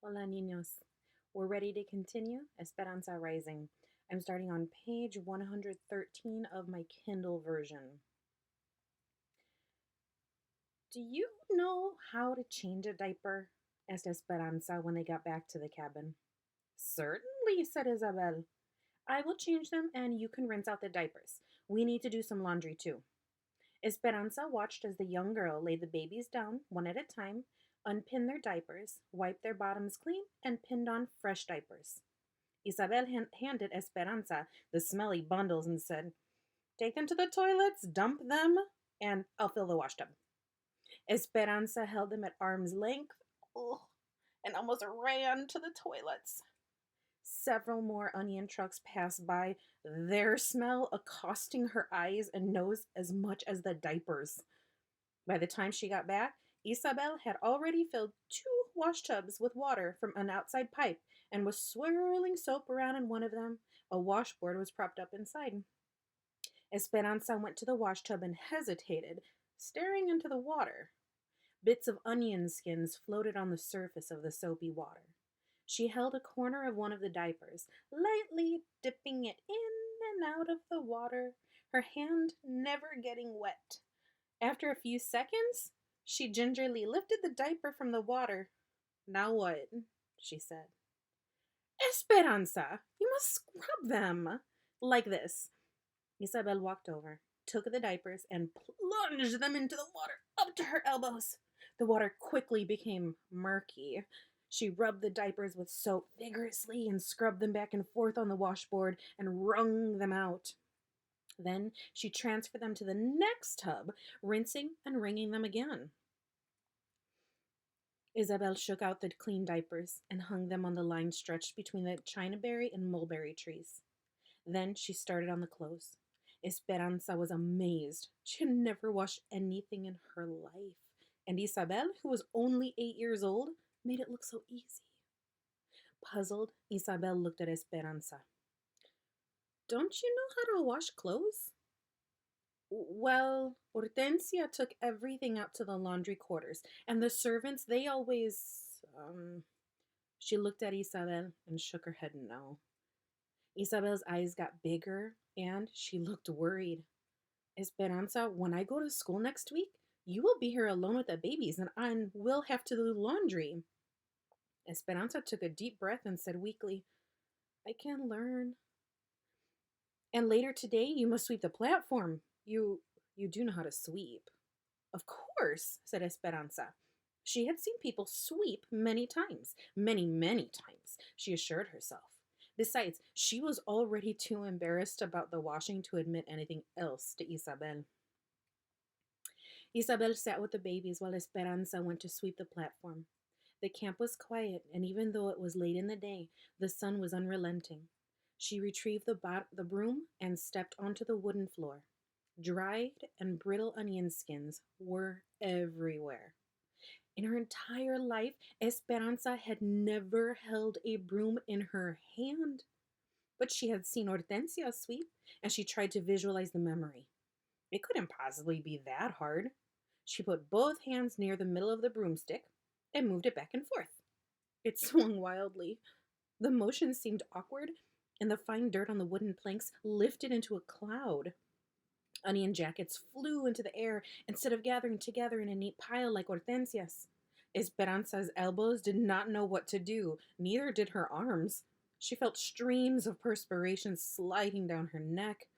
Hola, niños. We're ready to continue Esperanza Rising. I'm starting on page 113 of my Kindle version. Do you know how to change a diaper? Asked Esperanza when they got back to the cabin. Certainly, said Isabel. I will change them and you can rinse out the diapers. We need to do some laundry too. Esperanza watched as the young girl laid the babies down one at a time, unpinned their diapers, wiped their bottoms clean, and pinned on fresh diapers. Isabel handed Esperanza the smelly bundles and said, "Take them to the toilets, dump them, and I'll fill the washtub." Esperanza held them at arm's length and almost ran to the toilets. Several more onion trucks passed by, their smell accosting her eyes and nose as much as the diapers. By the time she got back, Isabel had already filled 2 washtubs with water from an outside pipe and was swirling soap around in one of them. A washboard was propped up inside. Esperanza went to the washtub and hesitated, staring into the water. Bits of onion skins floated on the surface of the soapy water. She held a corner of one of the diapers, lightly dipping it in and out of the water, her hand never getting wet. After a few seconds, she gingerly lifted the diaper from the water. "Now what?" she said. "Esperanza, you must scrub them. Like this." Isabel walked over, took the diapers, and plunged them into the water up to her elbows. The water quickly became murky. She rubbed the diapers with soap vigorously and scrubbed them back and forth on the washboard and wrung them out. Then she transferred them to the next tub, rinsing and wringing them again. Isabel shook out the clean diapers and hung them on the line stretched between the chinaberry and mulberry trees. Then she started on the clothes. Esperanza was amazed. She had never washed anything in her life, and Isabel, who was only 8 years old, made it look so easy. Puzzled, Isabel looked at Esperanza. "Don't you know how to wash clothes?" "Well, Hortensia took everything out to the laundry quarters, and the servants, they always. She looked at Isabel and shook her head no. Isabel's eyes got bigger, and she looked worried. "Esperanza, when I go to school next week, you will be here alone with the babies, and I will have to do laundry." Esperanza took a deep breath and said weakly, "I can learn." "And later today, you must sweep the platform. You do know how to sweep." "Of course," said Esperanza. She had seen people sweep many times. Many, many times, she assured herself. Besides, she was already too embarrassed about the washing to admit anything else to Isabel. Isabel sat with the babies while Esperanza went to sweep the platform. The camp was quiet, and even though it was late in the day, the sun was unrelenting. She retrieved the broom and stepped onto the wooden floor. Dried and brittle onion skins were everywhere. In her entire life, Esperanza had never held a broom in her hand. But she had seen Hortensia sweep, and she tried to visualize the memory. It couldn't possibly be that hard. She put both hands near the middle of the broomstick and moved it back and forth. It swung wildly. The motion seemed awkward, and the fine dirt on the wooden planks lifted into a cloud. Onion jackets flew into the air instead of gathering together in a neat pile like Hortensia's. Esperanza's elbows did not know what to do, neither did her arms. She felt streams of perspiration sliding down her neck.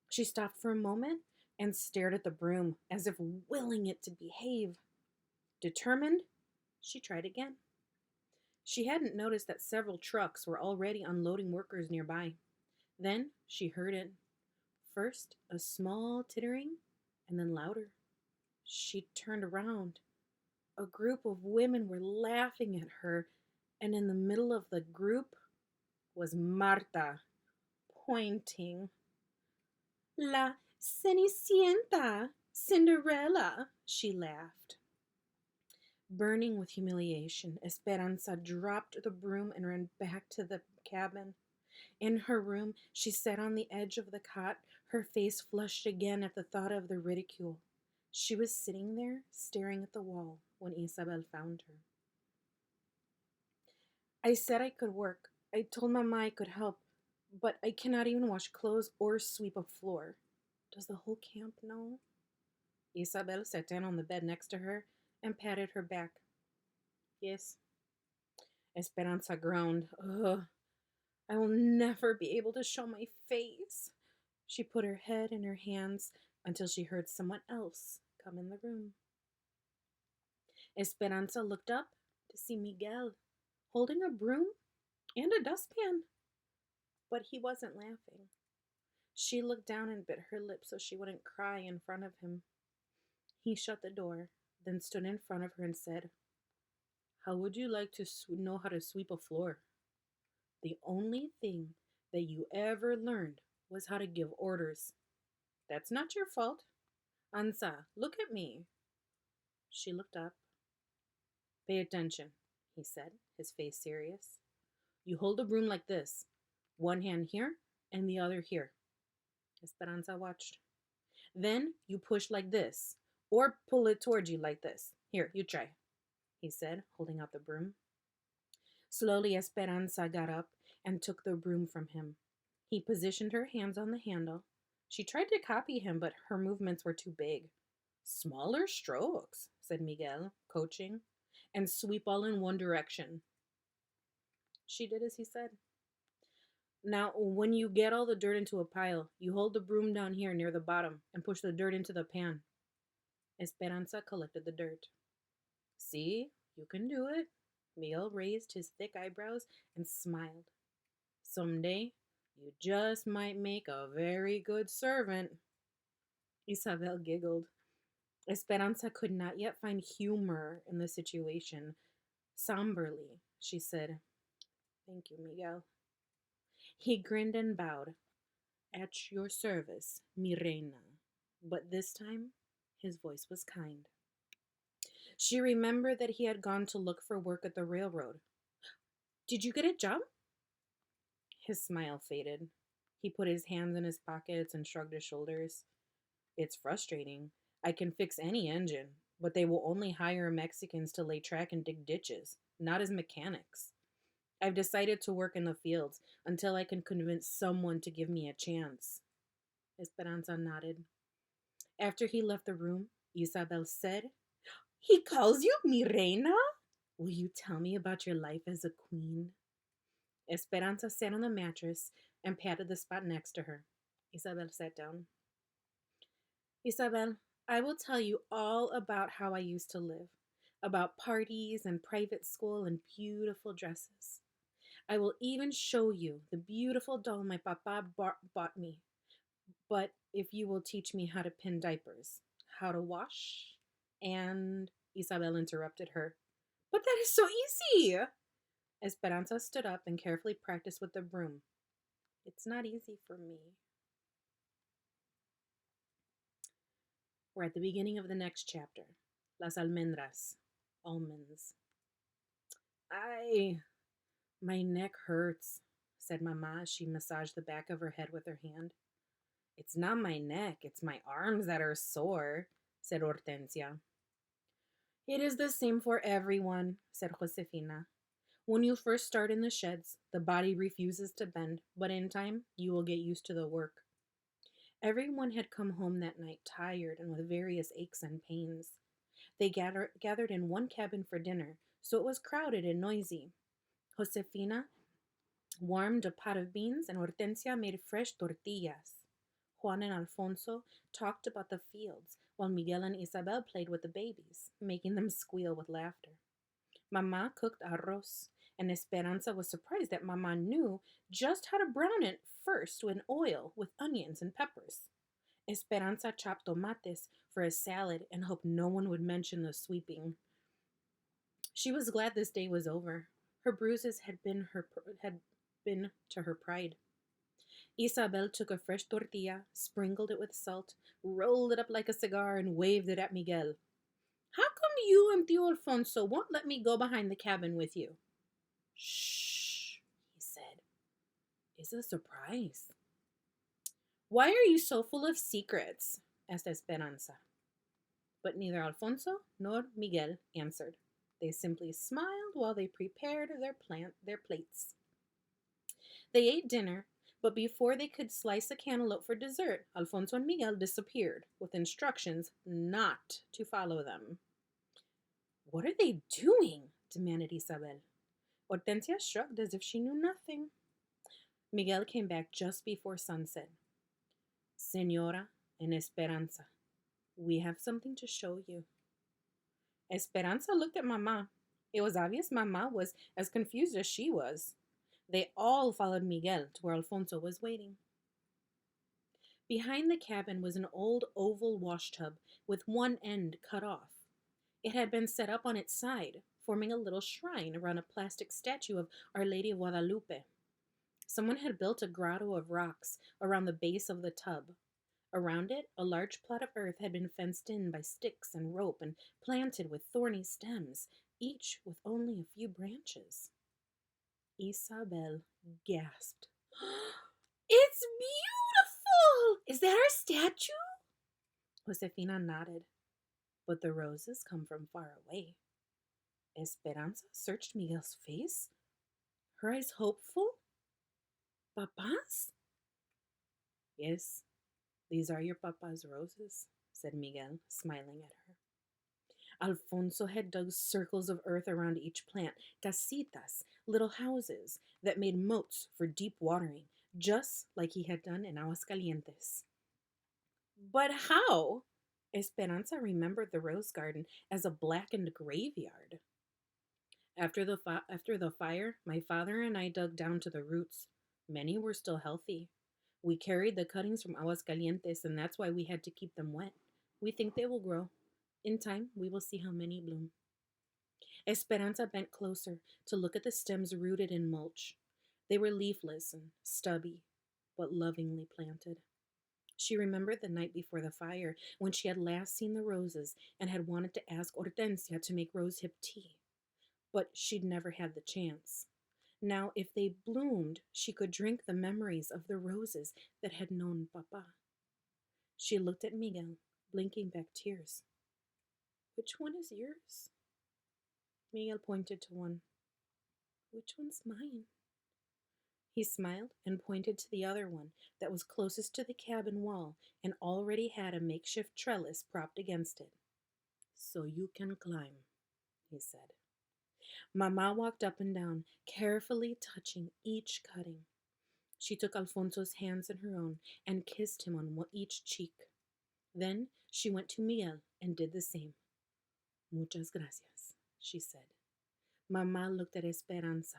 She stopped for a moment and stared at the broom, as if willing it to behave. Determined, she tried again. She hadn't noticed that several trucks were already unloading workers nearby. Then she heard it. First, a small tittering, and then louder. She turned around. A group of women were laughing at her, and in the middle of the group was Marta, pointing. "La Cenicienta, Cinderella," she laughed. Burning with humiliation, Esperanza dropped the broom and ran back to the cabin. In her room, she sat on the edge of the cot, her face flushed again at the thought of the ridicule. She was sitting there, staring at the wall, when Isabel found her. I said I could work. I told Mama I could help, but I cannot even wash clothes or sweep a floor. Does the whole camp know? Isabel sat down on the bed next to her and patted her back. Yes. Esperanza groaned. Ugh, I will never be able to show my face. She put her head in her hands until she heard someone else come in the room. Esperanza looked up to see Miguel holding a broom and a dustpan, but he wasn't laughing. She looked down and bit her lip so she wouldn't cry in front of him. He shut the door, then stood in front of her and said, How would you like to know how to sweep a floor? The only thing that you ever learned was how to give orders. That's not your fault. Ansa, look at me. She looked up. Pay attention, he said, his face serious. You hold a broom like this, one hand here and the other here. Esperanza watched. Then you push like this, or pull it towards you like this. Here, you try, he said, holding out the broom. Slowly, Esperanza got up and took the broom from him. He positioned her hands on the handle. She tried to copy him, but her movements were too big. Smaller strokes, said Miguel, coaching, and sweep all in one direction. She did as he said. Now, when you get all the dirt into a pile, you hold the broom down here near the bottom and push the dirt into the pan. Esperanza collected the dirt. See, you can do it. Miguel raised his thick eyebrows and smiled. Someday, you just might make a very good servant. Isabel giggled. Esperanza could not yet find humor in the situation. Somberly, she said, Thank you, Miguel. He grinned and bowed. At your service, mi reina. But this time, his voice was kind. She remembered that he had gone to look for work at the railroad. Did you get a job? His smile faded. He put his hands in his pockets and shrugged his shoulders. It's frustrating. I can fix any engine, but they will only hire Mexicans to lay track and dig ditches, not as mechanics. I've decided to work in the fields until I can convince someone to give me a chance. Esperanza nodded. After he left the room, Isabel said, He calls you mi reina? Will you tell me about your life as a queen? Esperanza sat on the mattress and patted the spot next to her. Isabel sat down. Isabel, I will tell you all about how I used to live, about parties and private school and beautiful dresses. I will even show you the beautiful doll my papa bought me. But if you will teach me how to pin diapers, how to wash, and Isabel interrupted her. But that is so easy! Esperanza stood up and carefully practiced with the broom. It's not easy for me. We're at the beginning of the next chapter. Las almendras. Almonds. My neck hurts, said Mama as she massaged the back of her head with her hand. It's not my neck, it's my arms that are sore, said Hortensia. It is the same for everyone, said Josefina. When you first start in the sheds, the body refuses to bend, but in time, you will get used to the work. Everyone had come home that night tired and with various aches and pains. They gathered in one cabin for dinner, so it was crowded and noisy. Josefina warmed a pot of beans and Hortensia made fresh tortillas. Juan and Alfonso talked about the fields, while Miguel and Isabel played with the babies, making them squeal with laughter. Mama cooked arroz, and Esperanza was surprised that Mama knew just how to brown it first in oil with onions and peppers. Esperanza chopped tomates for a salad and hoped no one would mention the sweeping. She was glad this day was over. Her bruises had been to her pride. Isabel took a fresh tortilla, sprinkled it with salt, rolled it up like a cigar, and waved it at Miguel. How come you and Tio Alfonso won't let me go behind the cabin with you? Shh, he said. It's a surprise. Why are you so full of secrets? Asked Esperanza. But neither Alfonso nor Miguel answered. They simply smiled while they prepared their plates. They ate dinner, but before they could slice a cantaloupe for dessert, Alfonso and Miguel disappeared with instructions not to follow them. What are they doing? Demanded Isabel. Hortensia shrugged as if she knew nothing. Miguel came back just before sunset. Senora and Esperanza, we have something to show you. Esperanza looked at Mama. It was obvious Mama was as confused as she was. They all followed Miguel to where Alfonso was waiting. Behind the cabin was an old oval washtub with one end cut off. It had been set up on its side, forming a little shrine around a plastic statue of Our Lady of Guadalupe. Someone had built a grotto of rocks around the base of the tub. Around it, a large plot of earth had been fenced in by sticks and rope and planted with thorny stems, each with only a few branches. Isabel gasped. It's beautiful! Is that our statue? Josefina nodded. But the roses come from far away. Esperanza searched Miguel's face, her eyes hopeful. Papa's? Yes, these are your papa's roses, said Miguel, smiling at her. Alfonso had dug circles of earth around each plant, casitas, little houses that made moats for deep watering, just like he had done in Aguascalientes. But how? Esperanza remembered the rose garden as a blackened graveyard. After the fire, my father and I dug down to the roots. Many were still healthy. We carried the cuttings from Aguascalientes, and that's why we had to keep them wet. We think they will grow. In time, we will see how many bloom. Esperanza bent closer to look at the stems rooted in mulch. They were leafless and stubby, but lovingly planted. She remembered the night before the fire when she had last seen the roses and had wanted to ask Hortensia to make rosehip tea. But she'd never had the chance. Now, if they bloomed, she could drink the memories of the roses that had known Papa. She looked at Miguel, blinking back tears. Which one is yours? Miguel pointed to one. Which one's mine? He smiled and pointed to the other one that was closest to the cabin wall and already had a makeshift trellis propped against it. So you can climb, he said. Mama walked up and down, carefully touching each cutting. She took Alfonso's hands in her own and kissed him on each cheek. Then she went to Miguel and did the same. Muchas gracias, she said. Mama looked at Esperanza.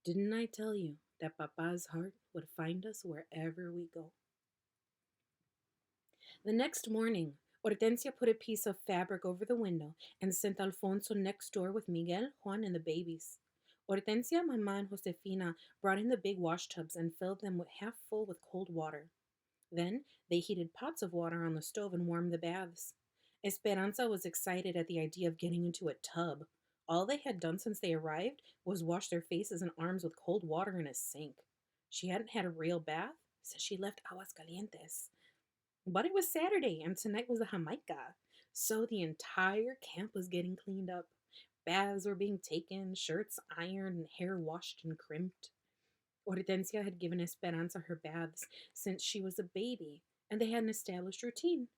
Didn't I tell you that Papa's heart would find us wherever we go? The next morning, Hortensia put a piece of fabric over the window and sent Alfonso next door with Miguel, Juan, and the babies. Hortensia, Mama, and Josefina brought in the big wash tubs and filled them half full with cold water. Then they heated pots of water on the stove and warmed the baths. Esperanza was excited at the idea of getting into a tub. All they had done since they arrived was wash their faces and arms with cold water in a sink. She hadn't had a real bath since she left Aguascalientes. But it was Saturday, and tonight was a Jamaica, so the entire camp was getting cleaned up. Baths were being taken, shirts ironed, and hair washed and crimped. Hortensia had given Esperanza her baths since she was a baby, and they had an established routine.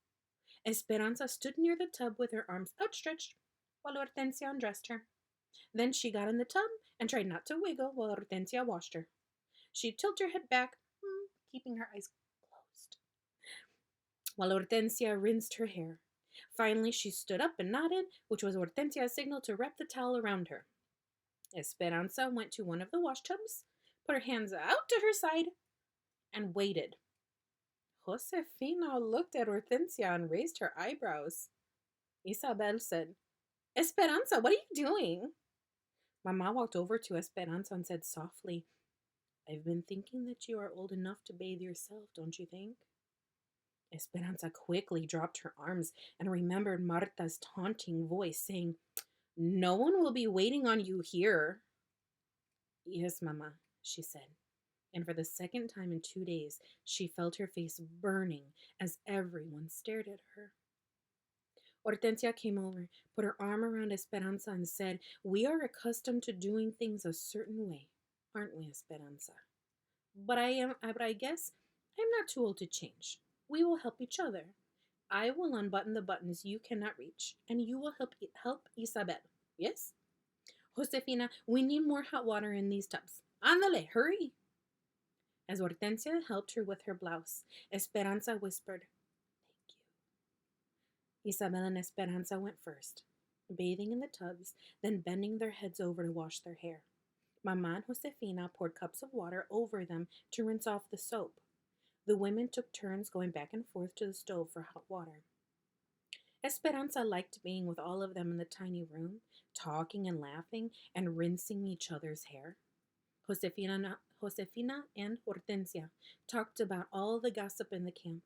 Esperanza stood near the tub with her arms outstretched while Hortensia undressed her. Then she got in the tub and tried not to wiggle while Hortensia washed her. She'd tilt her head back, keeping her eyes closed, while Hortensia rinsed her hair. Finally, she stood up and nodded, which was Hortensia's signal to wrap the towel around her. Esperanza went to one of the wash tubs, put her hands out to her side, and waited. Josefina looked at Hortensia and raised her eyebrows. Isabel said, Esperanza, what are you doing? Mama walked over to Esperanza and said softly, I've been thinking that you are old enough to bathe yourself, don't you think? Esperanza quickly dropped her arms and remembered Marta's taunting voice saying, No one will be waiting on you here. Yes, Mama, she said, and for the second time in 2 days, she felt her face burning as everyone stared at her. Hortensia came over, put her arm around Esperanza, and said, "We are accustomed to doing things a certain way, aren't we, Esperanza? But I guess I'm not too old to change. We will help each other. I will unbutton the buttons you cannot reach, and you will help Isabel. Yes? Josefina, we need more hot water in these tubs. Ándale, hurry!" As Hortensia helped her with her blouse, Esperanza whispered, "Thank you." Isabel and Esperanza went first, bathing in the tubs, then bending their heads over to wash their hair. Mamá and Josefina poured cups of water over them to rinse off the soap. The women took turns going back and forth to the stove for hot water. Esperanza liked being with all of them in the tiny room, talking and laughing and rinsing each other's hair. Josefina and Hortensia talked about all the gossip in the camp.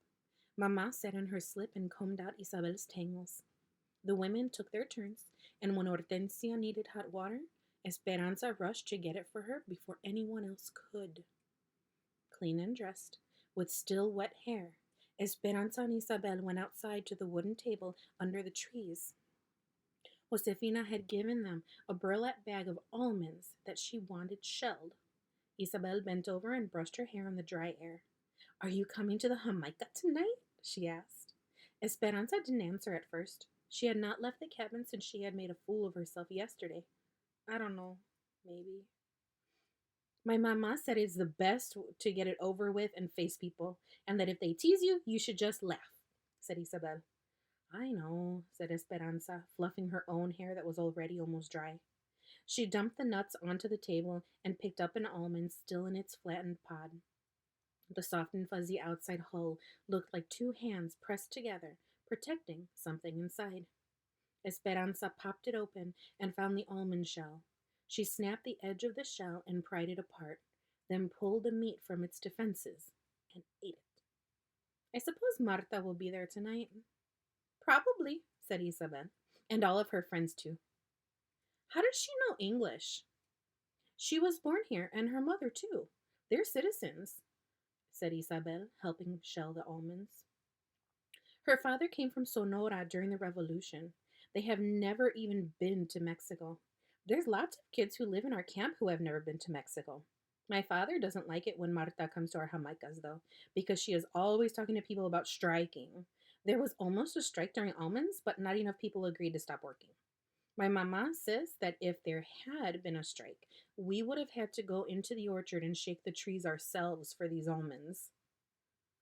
Mamá sat in her slip and combed out Isabel's tangles. The women took their turns, and when Hortensia needed hot water, Esperanza rushed to get it for her before anyone else could. Clean and dressed, with still wet hair, Esperanza and Isabel went outside to the wooden table under the trees. Josefina had given them a burlap bag of almonds that she wanted shelled. Isabel bent over and brushed her hair in the dry air. "Are you coming to the Jamaica tonight?" she asked. Esperanza didn't answer at first. She had not left the cabin since she had made a fool of herself yesterday. "I don't know. Maybe." "My mama said it's the best to get it over with and face people, and that if they tease you, you should just laugh," said Isabel. "I know," said Esperanza, fluffing her own hair that was already almost dry. She dumped the nuts onto the table and picked up an almond still in its flattened pod. The soft and fuzzy outside hull looked like two hands pressed together, protecting something inside. Esperanza popped it open and found the almond shell. She snapped the edge of the shell and pried it apart, then pulled the meat from its defenses and ate it. "I suppose Marta will be there tonight." "Probably," said Isabel, "and all of her friends too." "How does she know English?" "She was born here, and her mother too. They're citizens," said Isabel, helping shell the almonds. "Her father came from Sonora during the Revolution. They have never even been to Mexico. There's lots of kids who live in our camp who have never been to Mexico. My father doesn't like it when Marta comes to our Jamaicas, though, because she is always talking to people about striking. There was almost a strike during almonds, but not enough people agreed to stop working. My mama says that if there had been a strike, we would have had to go into the orchard and shake the trees ourselves for these almonds."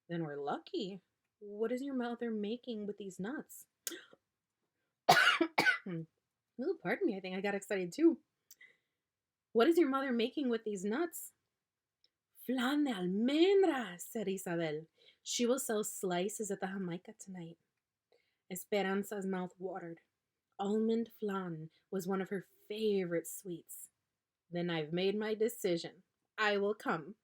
"Then we're lucky. What is your mother making with these nuts?" Ooh, pardon me, I think I got excited too. "What is your mother making with these nuts?" "Flan de almendras," said Isabel. "She will sell slices at the Jamaica tonight." Esperanza's mouth watered. Almond flan was one of her favorite sweets. "Then I've made my decision. I will come."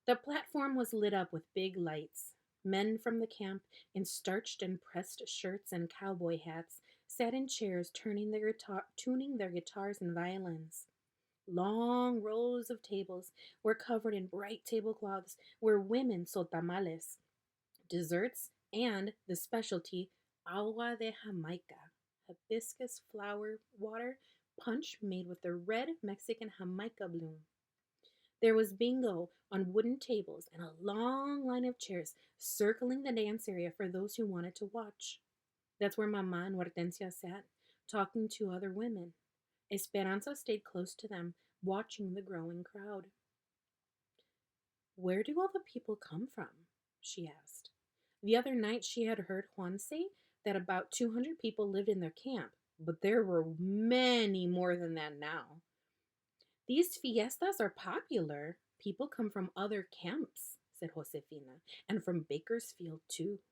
The platform was lit up with big lights. Men from the camp, in starched and pressed shirts and cowboy hats, sat in chairs tuning their guitars and violins. Long rows of tables were covered in bright tablecloths where women sold tamales, desserts, and the specialty agua de Jamaica, hibiscus flower water punch made with the red Mexican Jamaica bloom. There was bingo on wooden tables and a long line of chairs circling the dance area for those who wanted to watch. That's where Mama and Hortensia sat, talking to other women. Esperanza stayed close to them, watching the growing crowd. "Where do all the people come from?" she asked. The other night she had heard Juan say that about 200 people lived in their camp, but there were many more than that now. "These fiestas are popular. People come from other camps," said Josefina, "and from Bakersfield too."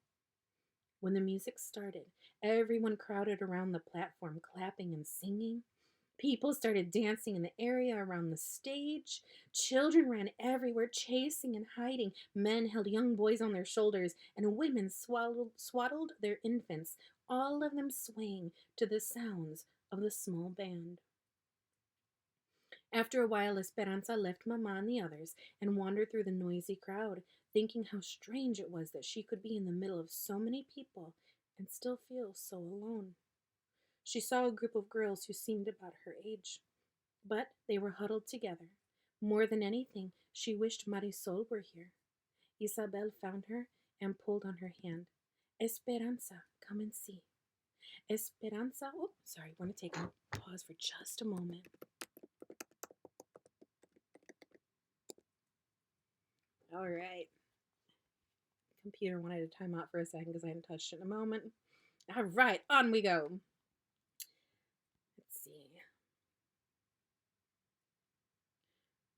When the music started, everyone crowded around the platform, clapping and singing. People started dancing in the area around the stage. Children ran everywhere, chasing and hiding. Men held young boys on their shoulders, and women swaddled their infants, all of them swaying to the sounds of the small band. After a while, Esperanza left Mama and the others and wandered through the noisy crowd, thinking how strange it was that she could be in the middle of so many people and still feel so alone. She saw a group of girls who seemed about her age, but they were huddled together. More than anything, she wished Marisol were here. Isabel found her and pulled on her hand. Esperanza, come and see. Esperanza, oh, sorry, I want to take a pause for just a moment. All right. Computer wanted to time out for a second because I hadn't touched it in a moment. All right, on we go. Let's see.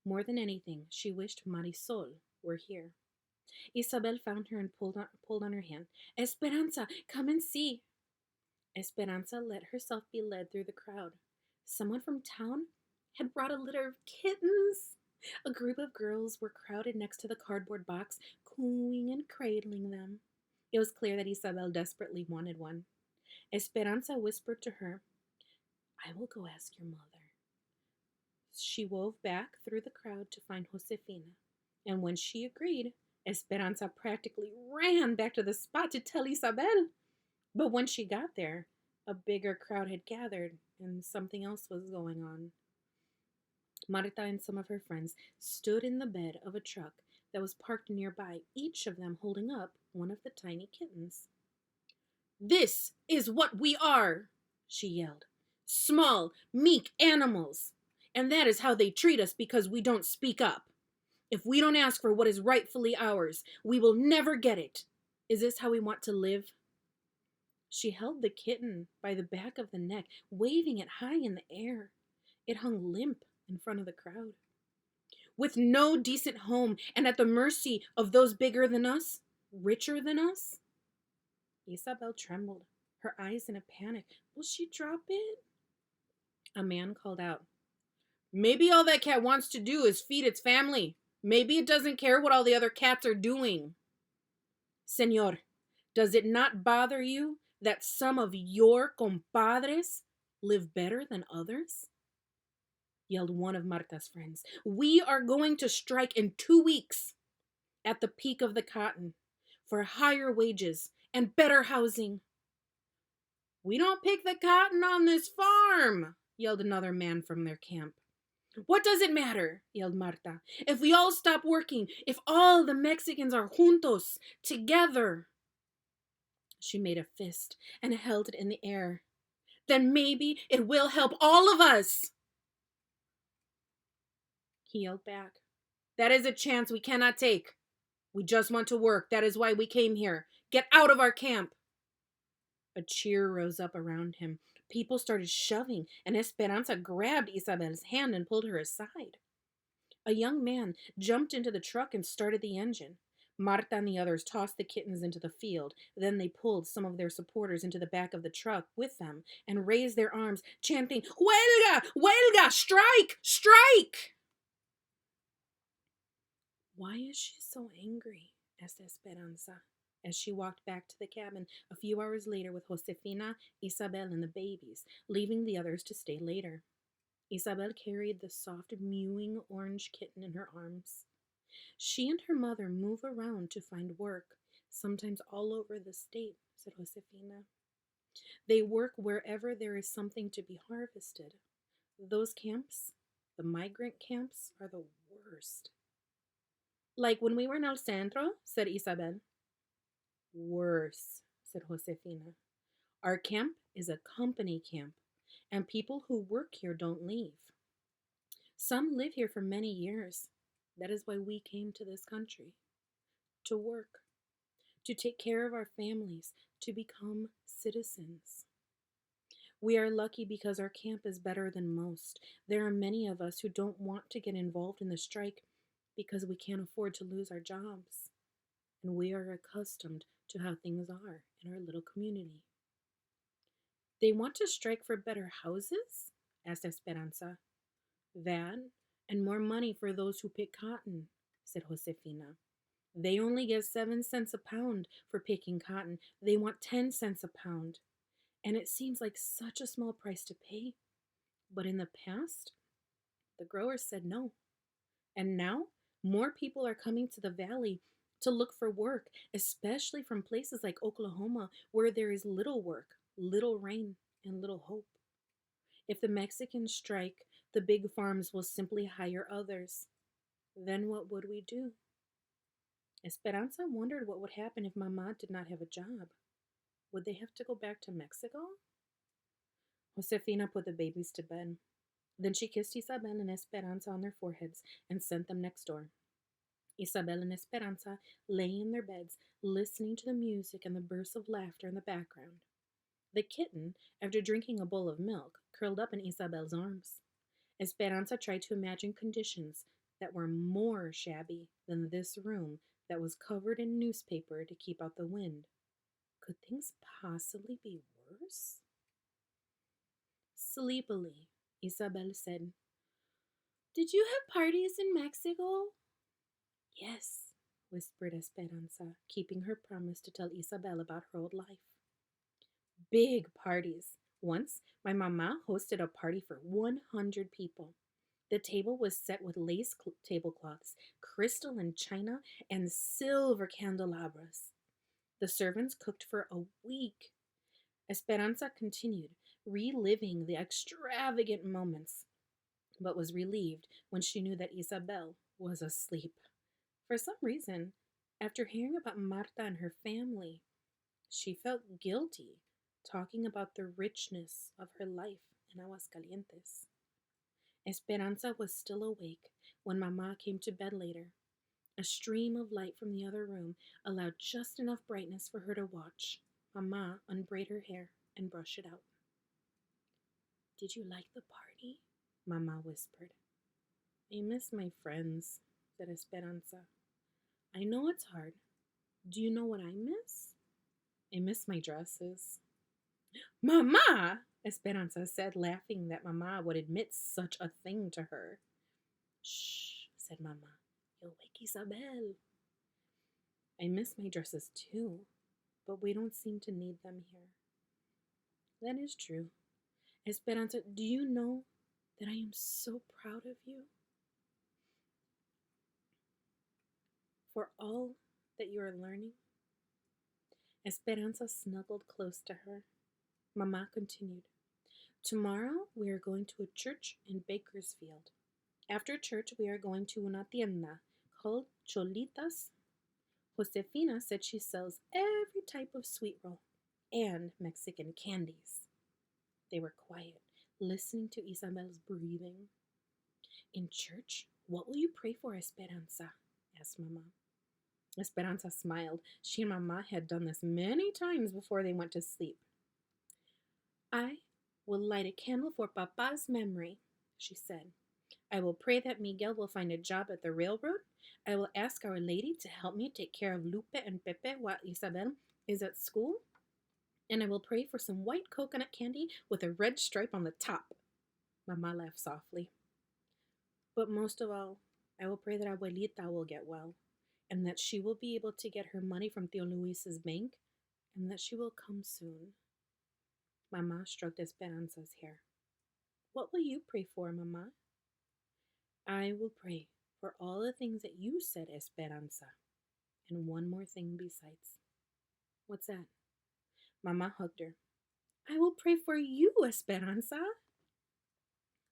More than anything, she wished Marisol were here. Isabel found her and pulled on her hand. Esperanza, come and see. Esperanza let herself be led through the crowd. Someone from town had brought a litter of kittens. A group of girls were crowded next to the cardboard box, cooing and cradling them. It was clear that Isabel desperately wanted one. Esperanza whispered to her, I will go ask your mother. She wove back through the crowd to find Josefina, and when she agreed, Esperanza practically ran back to the spot to tell Isabel. But when she got there, a bigger crowd had gathered, and something else was going on. Marta and some of her friends stood in the bed of a truck that was parked nearby, each of them holding up one of the tiny kittens. This is what we are, she yelled. Small, meek animals. And that is how they treat us because we don't speak up. If we don't ask for what is rightfully ours, we will never get it. Is this how we want to live? She held the kitten by the back of the neck, waving it high in the air. It hung limp in front of the crowd. With no decent home and at the mercy of those bigger than us, richer than us? Isabel trembled, her eyes in a panic. Will she drop it? A man called out, Maybe all that cat wants to do is feed its family. Maybe it doesn't care what all the other cats are doing. Señor, does it not bother you that some of your compadres live better than others? Yelled one of Marta's friends. We are going to strike in 2 weeks at the peak of the cotton for higher wages and better housing. We don't pick the cotton on this farm, yelled another man from their camp. What does it matter? Yelled Marta. If we all stop working, if all the Mexicans are juntos, together. She made a fist and held it in the air. Then maybe it will help all of us. He yelled back. That is a chance we cannot take. We just want to work. That is why we came here. Get out of our camp. A cheer rose up around him. People started shoving, and Esperanza grabbed Isabel's hand and pulled her aside. A young man jumped into the truck and started the engine. Marta and the others tossed the kittens into the field. Then they pulled some of their supporters into the back of the truck with them and raised their arms, chanting, Huelga! Huelga! Strike! Strike! Why is she so angry? Asked Esperanza as she walked back to the cabin a few hours later with Josefina, Isabel, and the babies, leaving the others to stay later. Isabel carried the soft, mewing orange kitten in her arms. She and her mother move around to find work, sometimes all over the state, said Josefina. They work wherever there is something to be harvested. Those camps, the migrant camps, are the worst. Like when we were in El Centro, said Isabel. Worse, said Josefina. Our camp is a company camp, and people who work here don't leave. Some live here for many years. That is why we came to this country. To work, to take care of our families, to become citizens. We are lucky because our camp is better than most. There are many of us who don't want to get involved in the strike because we can't afford to lose our jobs. And we are accustomed to how things are in our little community. They want to strike for better houses? Asked Esperanza. That and more money for those who pick cotton, said Josefina. They only get 7 cents a pound for picking cotton. They want 10 cents a pound. And it seems like such a small price to pay. But in the past, the growers said no. And now, more people are coming to the valley to look for work, especially from places like Oklahoma where there is little work, little rain, and little hope. If the Mexicans strike, the big farms will simply hire others. Then what would we do? Esperanza wondered what would happen if Mama did not have a job. Would they have to go back to Mexico? Josefina put the babies to bed. Then she kissed Isabel and Esperanza on their foreheads and sent them next door. Isabel and Esperanza lay in their beds, listening to the music and the bursts of laughter in the background. The kitten, after drinking a bowl of milk, curled up in Isabel's arms. Esperanza tried to imagine conditions that were more shabby than this room that was covered in newspaper to keep out the wind. Could things possibly be worse? Sleepily, Isabel said, "Did you have parties in Mexico?" "Yes," whispered Esperanza, keeping her promise to tell Isabel about her old life. "Big parties. Once, my mama hosted a party for 100 people. The table was set with lace tablecloths, crystal and china, and silver candelabras. The servants cooked for a week." Esperanza continued, reliving the extravagant moments, but was relieved when she knew that Isabel was asleep. For some reason, after hearing about Marta and her family, she felt guilty talking about the richness of her life in Aguascalientes. Esperanza was still awake when Mama came to bed later. A stream of light from the other room allowed just enough brightness for her to watch. Mama unbraid her hair and brush it out. "Did you like the party?" Mama whispered. "I miss my friends," said Esperanza. "I know it's hard. Do you know what I miss?" "I miss my dresses." "Mama!" Esperanza said, laughing that Mama would admit such a thing to her. "Shh," said Mama. "You'll wake Isabel." "I miss my dresses too, but we don't seem to need them here." "That is true. Esperanza, do you know that I am so proud of you for all that you are learning?" Esperanza snuggled close to her. Mama continued, "Tomorrow we are going to a church in Bakersfield. After church we are going to una tienda called Cholitas. Josefina said she sells every type of sweet roll and Mexican candies." They were quiet, listening to Isabel's breathing. "In church, what will you pray for, Esperanza?" asked Mama. Esperanza smiled. She and Mama had done this many times before they went to sleep. "I will light a candle for Papa's memory," she said. "I will pray that Miguel will find a job at the railroad. I will ask Our Lady to help me take care of Lupe and Pepe while Isabel is at school. And I will pray for some white coconut candy with a red stripe on the top." Mama laughed softly. "But most of all, I will pray that Abuelita will get well, and that she will be able to get her money from Tio Luis's bank, and that she will come soon." Mama stroked Esperanza's hair. "What will you pray for, Mama?" "I will pray for all the things that you said, Esperanza, and one more thing besides." "What's that?" Mama hugged her. "I will pray for you, Esperanza,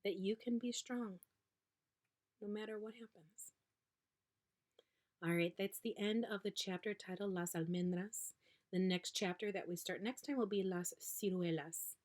that you can be strong no matter what happens." All right, that's the end of the chapter titled Las Almendras. The next chapter that we start next time will be Las Ciruelas.